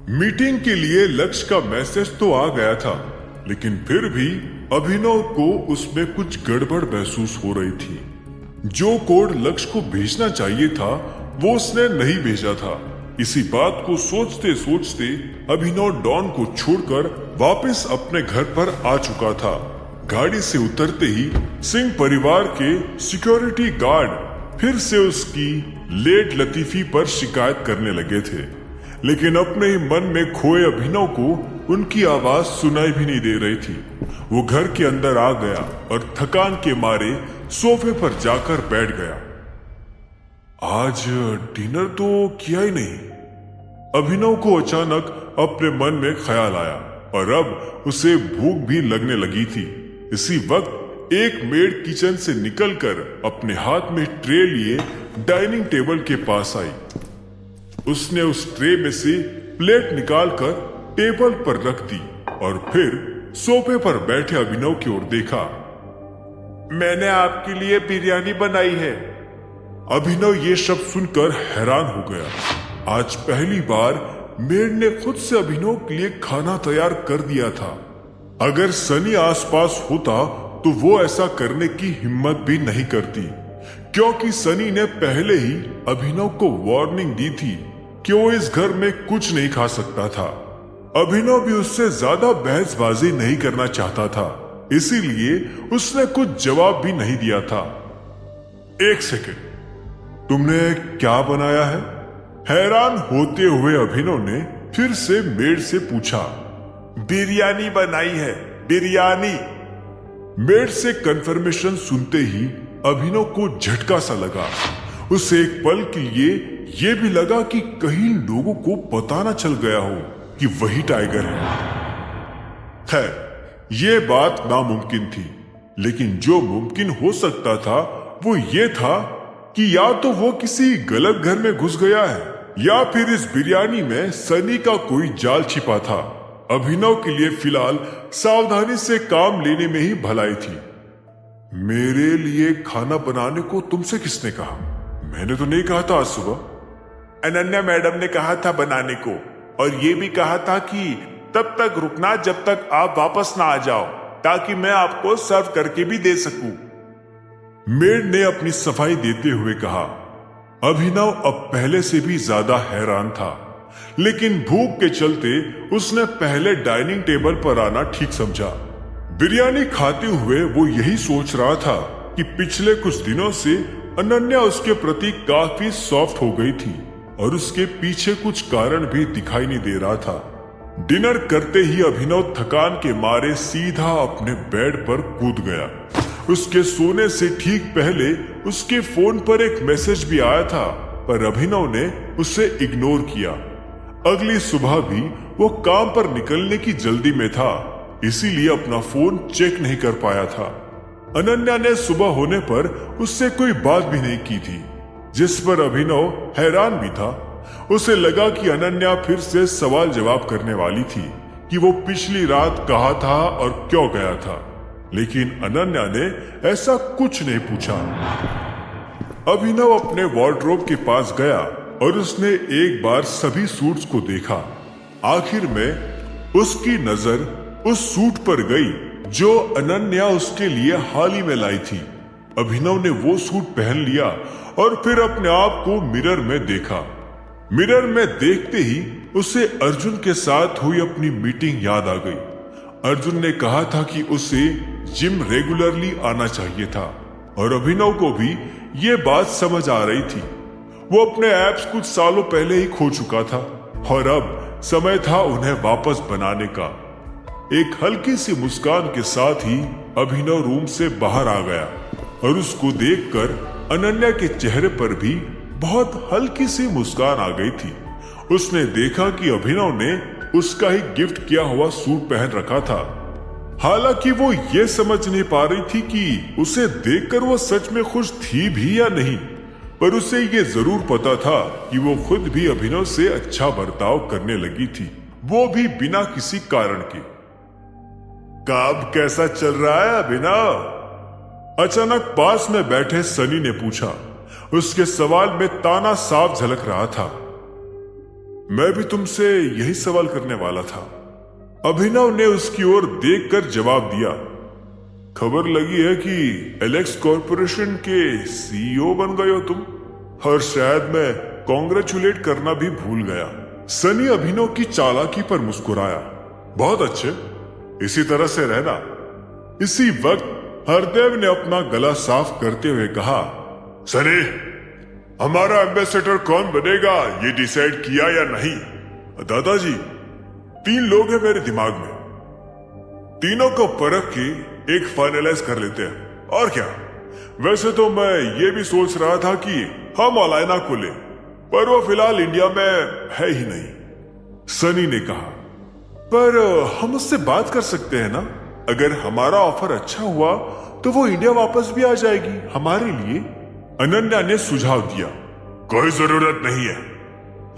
Meeting के लिए लक्ष्य का मैसेज तो आ गया था, लेकिन फिर भी अभिनव को उसमें कुछ गड़बड़ महसूस हो रही थी। जो कोड लक्ष्य को भेजना चाहिए था वो उसने नहीं भेजा था। इसी बात को सोचते सोचते अभिनव डॉन को छोड़कर वापस अपने घर पर आ चुका था। गाड़ी से उतरते ही सिंह परिवार के सिक्योरिटी गार्ड फिर से उसकी लेट लतीफी पर शिकायत करने लगे थे, लेकिन अपने ही मन में खोए अभिनव को उनकी आवाज सुनाई भी नहीं दे रही थी। वो घर के अंदर आ गया और थकान के मारे सोफे पर जाकर बैठ गया। आज डिनर तो किया ही नहीं। अभिनव को अचानक अपने मन में ख्याल आया और अब उसे भूख भी लगने लगी थी। इसी वक्त एक मेड किचन से निकलकर अपने हाथ में ट्रे लिए डाइनिंग टेबल के पास आई। उसने उस ट्रे में से प्लेट निकालकर टेबल पर रख दी और फिर सोफे पर बैठे अभिनव की ओर देखा। मैंने आपके लिए बिरयानी बनाई है। अभिनव ये शब्द सुनकर हैरान हो गया। आज पहली बार मेड ने खुद से अभिनव के लिए खाना तैयार कर दिया था। अगर सनी आसपास होता तो वो ऐसा करने की हिम्मत भी नहीं करती, क्योंकि सनी ने पहले ही अभिनव को वार्निंग दी थी कि वो इस घर में कुछ नहीं खा सकता था। अभिनव भी उससे ज्यादा बहसबाजी नहीं करना चाहता था, इसीलिए उसने कुछ जवाब भी नहीं दिया था। एक सेकंड, तुमने क्या बनाया है? हैरान होते हुए अभिनव ने फिर से मेड से पूछा। बिरयानी बनाई है, बिरयानी। मेड से कंफर्मेशन सुनते ही अभिनव को झटका सा लगा। उसे एक पल के लिए ये भी लगा कि कहीं लोगों को पता न चल गया हो कि वही टाइगर है। ये बात नामुमकिन थी, लेकिन जो मुमकिन हो सकता था वो ये था कि या तो वो किसी गलत घर में घुस गया है या फिर इस बिरयानी में सनी का कोई जाल छिपा था। अभिनव के लिए फिलहाल सावधानी से काम लेने में ही भलाई थी। मेरे लिए खाना बनाने को तुमसे किसने कहा? मैंने तो नहीं कहा था आज सुबह। अनन्या मैडम ने कहा था बनाने को, और ये भी कहा था कि तब तक रुकना जब तक आप वापस ना आ जाओ, ताकि मैं आपको सर्व करके भी दे सकूं। मेड ने अपनी सफाई देते हुए कहा। अभिनव अब पहले से भी ज्यादा हैरान था, लेकिन भूख के चलते उसने पहले डाइनिंग टेबल पर आना ठीक समझा। बिरयानी खाते हुए वो यही सोच रहा था कि पिछले कुछ दिनों से अनन्या उसके प्रति काफी सॉफ्ट हो गई थी और उसके पीछे कुछ कारण भी दिखाई नहीं दे रहा था। डिनर करते ही अभिनव थकान के मारे सीधा अपने बेड पर कूद गया। उसके सोने से ठीक पहले उसके फोन पर एक मैसेज भी आया था, पर अभिनव ने उसे इग्नोर किया। अगली सुबह भी वो काम पर निकलने की जल्दी में था, इसीलिए अपना फोन चेक नहीं कर पाया था। अनन्या ने सुबह होने पर उससे कोई बात भी नहीं की थी, जिस पर अभिनव हैरान भी था। उसे लगा कि अनन्या फिर से सवाल जवाब करने वाली थी कि वो पिछली रात कहाँ था और क्यों गया था, लेकिन अनन्या ने ऐसा कुछ नहीं पूछा। अभिनव अपने वार्डरोब के पास गया और उसने एक बार सभी सूट्स को देखा। आखिर में उसकी नजर उस सूट पर गई जो अनन्या उसके लिए हाल ही में लाई थी। अभिनव ने वो सूट पहन लिया और फिर अपने आप को मिरर में देखा। मिरर में देखते ही उसे अर्जुन के साथ हुई अपनी मीटिंग याद आ गई। अर्जुन ने कहा था कि उसे जिम रेगुलरली आना चाहिए था, और अभिनव को भी ये बात समझ आ रही थी। वो अपने एब्स कुछ सालों पहले ही खो चुका था और अब समय था उन्हें वापस बनाने का। एक हल्की सी मुस्कान के साथ ही अभिनव रूम से बाहर आ गया और उसको देखकर अनन्या के चेहरे पर भी बहुत हल्की सी मुस्कान आ गई थी। उसने देखा कि अभिनव ने उसका ही गिफ्ट किया हुआ सूट पहन रखा था। हालांकि वो ये समझ नहीं पा रही थी कि उसे देखकर वो सच में खुश थी भी या नहीं, पर उसे ये जरूर पता था कि वो खुद भी अभिनव से अच्छा बर्ताव करने लगी थी, वो भी बिना किसी कारण के। काम कैसा चल रहा है अभिनव? अचानक पास में बैठे सनी ने पूछा। उसके सवाल में ताना साफ झलक रहा था। मैं भी तुमसे यही सवाल करने वाला था। अभिनव ने उसकी ओर देखकर जवाब दिया। खबर लगी है कि एलेक्स कॉर्पोरेशन के सीईओ बन गए हो तुम, और शायद मैं कॉन्ग्रेचुलेट करना भी भूल गया। सनी अभिनव की चालाकी पर मुस्कुराया। बहुत अच्छे, इसी तरह से रहना। इसी वक्त हरदेव ने अपना गला साफ करते हुए कहा, सनी, हमारा एम्बेसडर कौन बनेगा ये डिसाइड किया या नहीं? दादाजी, 3 लोग हैं मेरे दिमाग में, तीनों को परख के एक फाइनलाइज कर लेते हैं। और क्या, वैसे तो मैं ये भी सोच रहा था कि हम अलायना को ले, पर वो फिलहाल इंडिया में है ही नहीं। सनी ने कहा, पर हम उससे बात कर सकते हैं ना। अगर हमारा ऑफर अच्छा हुआ तो वो इंडिया वापस भी आ जाएगी हमारे लिए। अनन्या ने सुझाव दिया। कोई जरूरत नहीं है,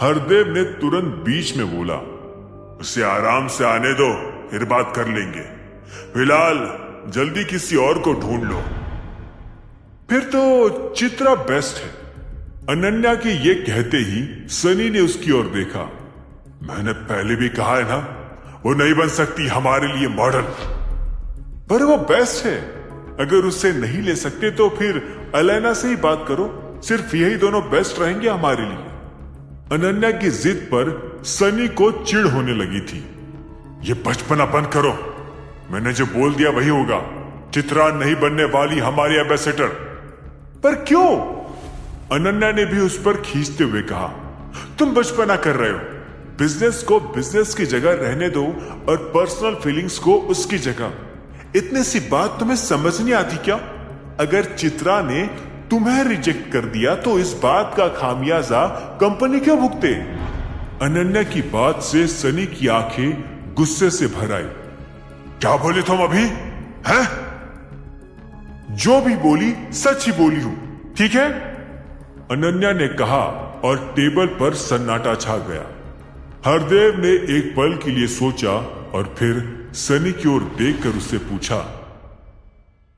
हरदेव ने तुरंत बीच में बोला। उसे आराम से आने दो, फिर बात कर लेंगे। फिलहाल जल्दी किसी और को ढूंढ लो। फिर तो चित्रा बेस्ट है। अनन्या के ये कहते ही सनी ने उसकी ओर देखा। मैंने पहले भी कहा है ना, वो नहीं बन सकती हमारे लिए मॉडल। पर वो बेस्ट है। अगर उससे नहीं ले सकते तो फिर अलायना से ही बात करो, सिर्फ यही दोनों बेस्ट रहेंगे हमारे लिए। अनन्या की जिद पर सनी को चिढ़ होने लगी थी। ये बचपना बंद करो, मैंने जो बोल दिया वही होगा। चित्रा नहीं बनने वाली हमारी एम्बेसडर। पर क्यों? अनन्या ने भी उस पर खींचते हुए कहा, तुम बचपना कर रहे हो। बिजनेस को बिजनेस की जगह रहने दो और पर्सनल फीलिंग्स को उसकी जगह। इतनी सी बात तुम्हें समझ नहीं आती क्या? अगर चित्रा ने तुम्हें रिजेक्ट कर दिया तो इस बात का खामियाजा कंपनी क्यों भुगते? अनन्या की बात से सनी की आंखें गुस्से से भर आई। क्या बोले तुम अभी? हैं? जो भी बोली सच ही बोली हूं, ठीक है? अनन्या ने कहा और टेबल पर सन्नाटा छा गया। हरदेव ने एक पल के लिए सोचा और फिर सनी की ओर देखकर उससे पूछा,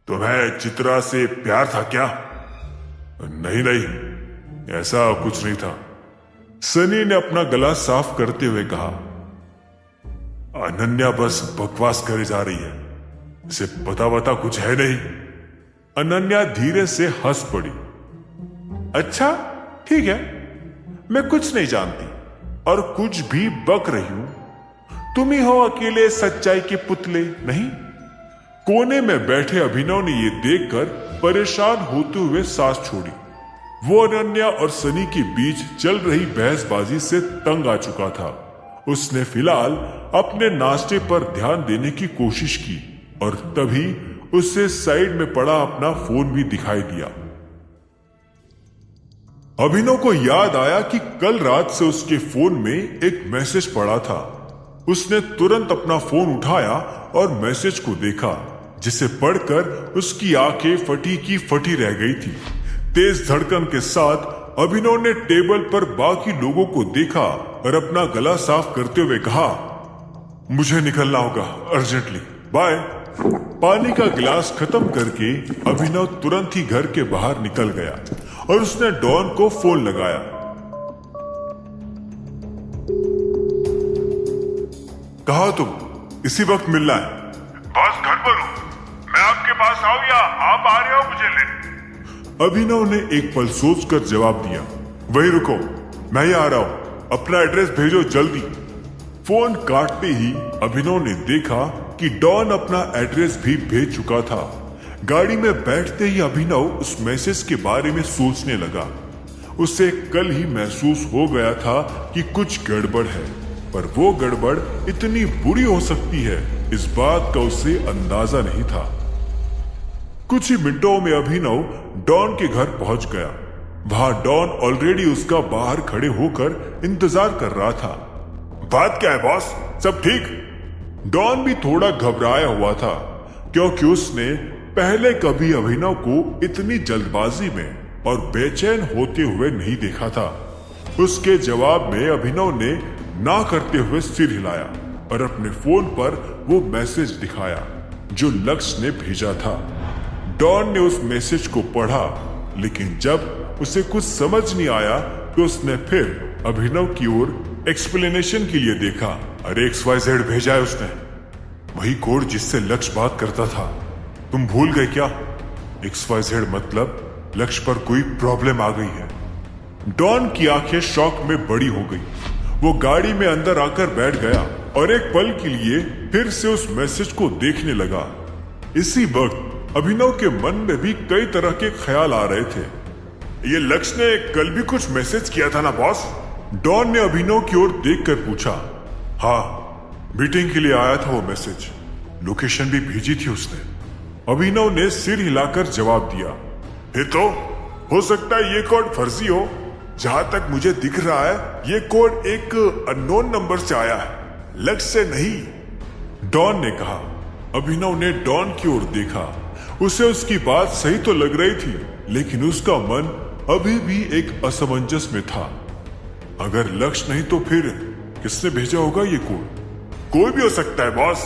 तुम्हें चित्रा से प्यार था क्या? नहीं नहीं, ऐसा कुछ नहीं था। सनी ने अपना गला साफ करते हुए कहा। अनन्या बस बकवास करे जा रही है, इसे पता वता कुछ है नहीं। अनन्या धीरे से हंस पड़ी। अच्छा ठीक है, मैं कुछ नहीं जानती और कुछ भी बक रही हूं। तुम ही हो अकेले सच्चाई के पुतले, नहीं? कोने में बैठे अभिनव ने यह देखकर परेशान होते हुए सांस छोड़ी। वो अनन्या और सनी के बीच चल रही बहसबाजी से तंग आ चुका था। उसने फिलहाल अपने नाश्ते पर ध्यान देने की कोशिश की और तभी उसे साइड में पड़ा अपना फोन भी दिखाई दिया। अभिनव को याद आया कि कल रात से उसके फोन में एक मैसेज पड़ा था। उसने तुरंत अपना फोन उठाया और मैसेज को देखा, जिसे पढ़कर उसकी आंखें फटी की फटी रह गई थी। तेज धड़कन के साथ अभिनव ने टेबल पर बाकी लोगों को देखा और अपना गला साफ करते हुए कहा, मुझे निकलना होगा अर्जेंटली, बाय। पानी का गिलास खत्म करके अभिनव तुरंत ही घर के बाहर निकल गया और उसने डॉन को फोन लगाया। कहा तुम? इसी वक्त मिलना है। बस घर पर हूँ, मैं आपके पास आऊँ या आप आ रहे हो मुझे लेने? अभिनव ने एक पल सोचकर जवाब दिया, वही रुको, मैं ही आ रहा हूं, अपना एड्रेस भेजो जल्दी। फोन काटते ही अभिनव ने देखा कि डॉन अपना एड्रेस भी भेज चुका था। गाड़ी में बैठते ही अभिनव उस मैसेज के बारे में सोचने लगा। उसे कल ही महसूस हो गया था कि कुछ गड़बड़ है, पर वो गड़बड़ इतनी बुरी हो सकती है, इस बात का उसे अंदाजा नहीं था। कुछ ही मिनटों में अभिनव डॉन के घर पहुंच गया। वहां डॉन ऑलरेडी उसका बाहर खड़े होकर इंतजार कर रहा था। बात क्या है बॉस, सब ठीक? डॉन भी थोड़ा घबराया हुआ था, क्योंकि उसने पहले कभी अभिनव को इतनी जल्दबाजी में और बेचैन होते हुए नहीं देखा था। उसके जवाब में अभिनव ने ना करते हुए सिर हिलाया और अपने फोन पर वो मैसेज दिखाया जो लक्ष्य ने भेजा था। डॉन ने उस मैसेज को पढ़ा, लेकिन जब उसे कुछ समझ नहीं आया तो उसने फिर अभिनव की ओर एक्सप्लेनेशन के लिए देखा। अरे XYZ भेजा है उसने, वही कोड जिससे लक्ष्य बात करता था। तुम भूल गए क्या? XYZ मतलब लक्ष्य पर कोई प्रॉब्लम आ गई है। डॉन की आंखें शॉक में बड़ी हो गई। वो गाड़ी में अंदर आकर बैठ गया और एक पल के लिए फिर से उस मैसेज को देखने लगा। इसी वक्त अभिनव के मन में भी कई तरह के ख्याल आ रहे थे। ये लक्ष्य ने कल भी कुछ मैसेज किया था ना बॉस? डॉन ने अभिनव की ओर देखकर पूछा। हाँ, मीटिंग के लिए आया था वो मैसेज, लोकेशन भी भेजी थी उसने। अभिनव ने सिर हिलाकर जवाब दिया। फिर तो हो सकता है ये कोड फर्जी हो। जहां तक मुझे दिख रहा है ये कोड एक अननोन नंबर से आया है, लक्ष्य से नहीं, डॉन ने कहा। अभिनव ने डॉन की ओर देखा। उसे उसकी बात सही तो लग रही थी, लेकिन उसका मन अभी भी एक असमंजस में था। अगर लक्ष्य नहीं तो फिर किसने भेजा होगा ये कोड? कोई भी हो सकता है बॉस।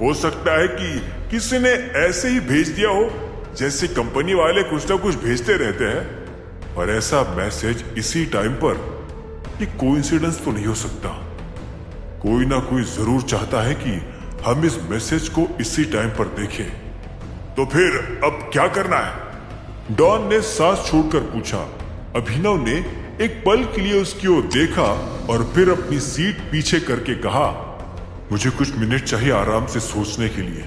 हो सकता है कि किसी ने ऐसे ही भेज दिया हो, जैसे कंपनी वाले कुछ ना कुछ भेजते रहते हैं। और ऐसा मैसेज इसी टाइम पर, ये कोइंसिडेंस तो नहीं हो सकता। कोई ना कोई जरूर चाहता है कि हम इस मैसेज को इसी टाइम पर देखें। तो फिर अब क्या करना है? डॉन ने सांस छोड़कर पूछा। अभिनव ने एक पल के लिए उसकी ओर देखा और फिर अपनी सीट पीछे करके कहा, मुझे कुछ मिनट चाहिए आराम से सोचने के लिए,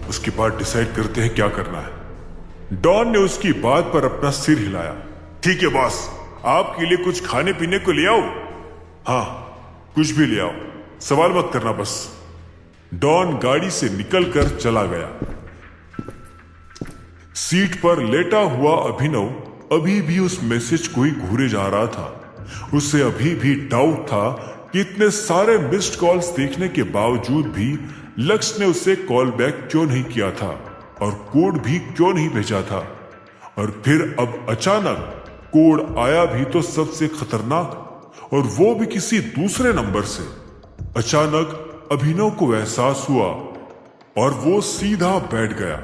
उसके बाद डिसाइड करते हैं क्या करना है। डॉन ने उसकी बात पर अपना सिर हिलाया। ठीक है बॉस, आपके लिए कुछ खाने पीने को ले आओ? हाँ, कुछ भी ले आओ, सवाल मत करना बस। डॉन गाड़ी से निकलकर चला गया। सीट पर लेटा हुआ अभिनव अभी भी उस मैसेज को ही घूरे जा रहा था। उसे अभी भी डाउट था कि इतने सारे मिस्ड कॉल्स देखने के बावजूद भी लक्ष्य ने उसे कॉल बैक क्यों नहीं किया था और कोड भी क्यों नहीं भेजा था। और फिर अब अचानक कोड आया भी तो सबसे खतरनाक, और वो भी किसी दूसरे नंबर से। अचानक अभिनव को एहसास हुआ और वो सीधा बैठ गया।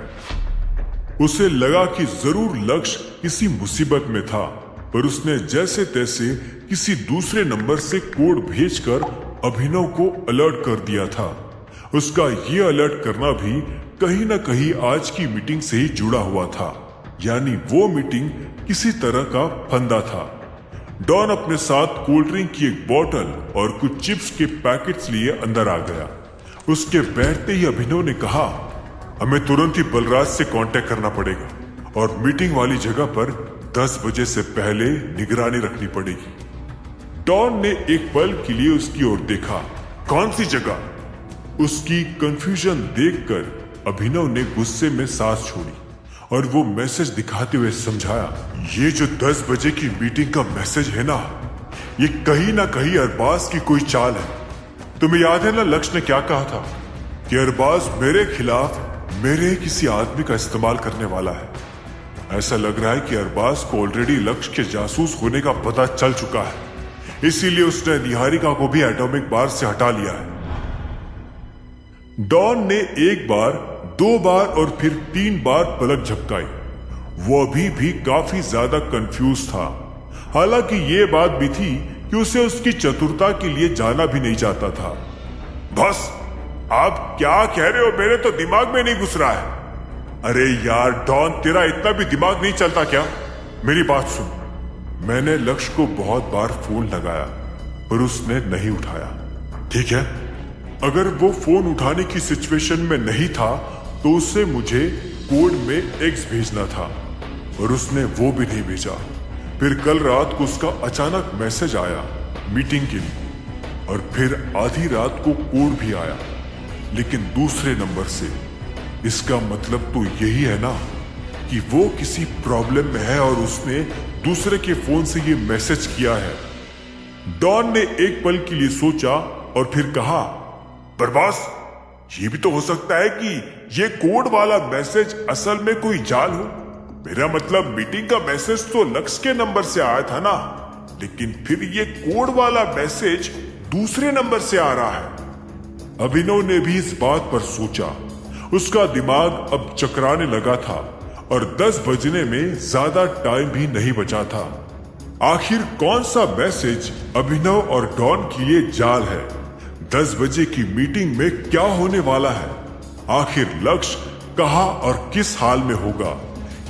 उसे लगा कि जरूर लक्ष्य किसी मुसीबत में था, पर उसने जैसे तैसे किसी दूसरे नंबर से कोड भेजकर अभिनव को अलर्ट कर दिया था। उसका ये अलर्ट करना भी कहीं ना कहीं आज की मीटिंग से ही जुड़ा हुआ था, यानी वो मीटिंग किसी तरह का फंदा था। डॉन अपने साथ कोल्ड ड्रिंक की एक बोतल और कुछ चिप्स के पैकेट्स लिए अंदर आ गया। उसके बैठते ही अभिनव ने कहा, हमें तुरंत ही बलराज से कांटेक्ट करना पड़ेगा और मीटिंग वाली जगह पर 10 बजे से पहले निगरानी रखनी पड़ेगी। डॉन ने एक पल के लिए उसकी ओर देखा। कौन सी जगह? उसकी कंफ्यूजन देखकर अभिनव ने गुस्से में सांस छोड़ी और वो मैसेज दिखाते हुए समझाया, ये जो 10 बजे की मीटिंग का मैसेज है ना, ये कहीं ना कहीं अरबाज की कोई चाल है। तुम्हें याद है ना लक्ष्य ने क्या कहा था कि अरबाज मेरे खिलाफ मेरे किसी आदमी का इस्तेमाल करने वाला है। ऐसा लग रहा है कि अरबाज को ऑलरेडी लक्ष्य के जासूस होने का पता चल चुका है, इसीलिए उसने निहारिका को भी एटॉमिक बार से हटा लिया है। डॉन ने एक बार, 2 बार और फिर 3 बार पलक झपकाई। वो अभी भी काफी ज्यादा कंफ्यूज था। हालांकि ये बात भी थी कि उसे उसकी चतुरता के लिए जाना भी नहीं चाहता था। बस आप क्या कह रहे हो? मेरे तो दिमाग में नहीं घुस रहा है। अरे यार डॉन, तेरा इतना भी दिमाग नहीं चलता क्या? मेरी बात सुन। मैंने लक्ष्य को बहुत बार फोन लगाया पर उसने नहीं उठाया, ठीक है? अगर वो फोन उठाने की सिचुएशन में नहीं था तो उसे मुझे कोड में X भेजना था और उसने वो भी नहीं भेजा। फिर कल रात को उसका अचानक मैसेज आया मीटिंग के लिए और फिर आधी रात को कोड भी आया, लेकिन दूसरे नंबर से। इसका मतलब तो यही है ना कि वो किसी प्रॉब्लम में है और उसने दूसरे के फोन से ये मैसेज किया है। डॉन ने एक पल के लिए सोचा और फिर कहा, पर बॉस, ये भी तो हो सकता है कि ये कोड वाला मैसेज असल में कोई जाल हो। मेरा मतलब मीटिंग का मैसेज तो लक्ष्य के नंबर से आया था ना, लेकिन फिर ये कोड वाला मैसेज दूसरे नंबर से आ रहा है। अभिनव ने भी इस बात पर सोचा। उसका दिमाग अब चकराने लगा था और 10 बजने में ज्यादा टाइम भी नहीं बचा था। आखिर कौन सा मैसेज अभिनव और डॉन के लिए जाल है? 10 बजे की मीटिंग में क्या होने वाला है? आखिर लक्ष्य कहाँ और किस हाल में होगा?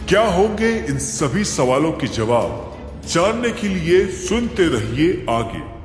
क्या होंगे इन सभी सवालों के जवाब? जानने के लिए सुनते रहिए आगे।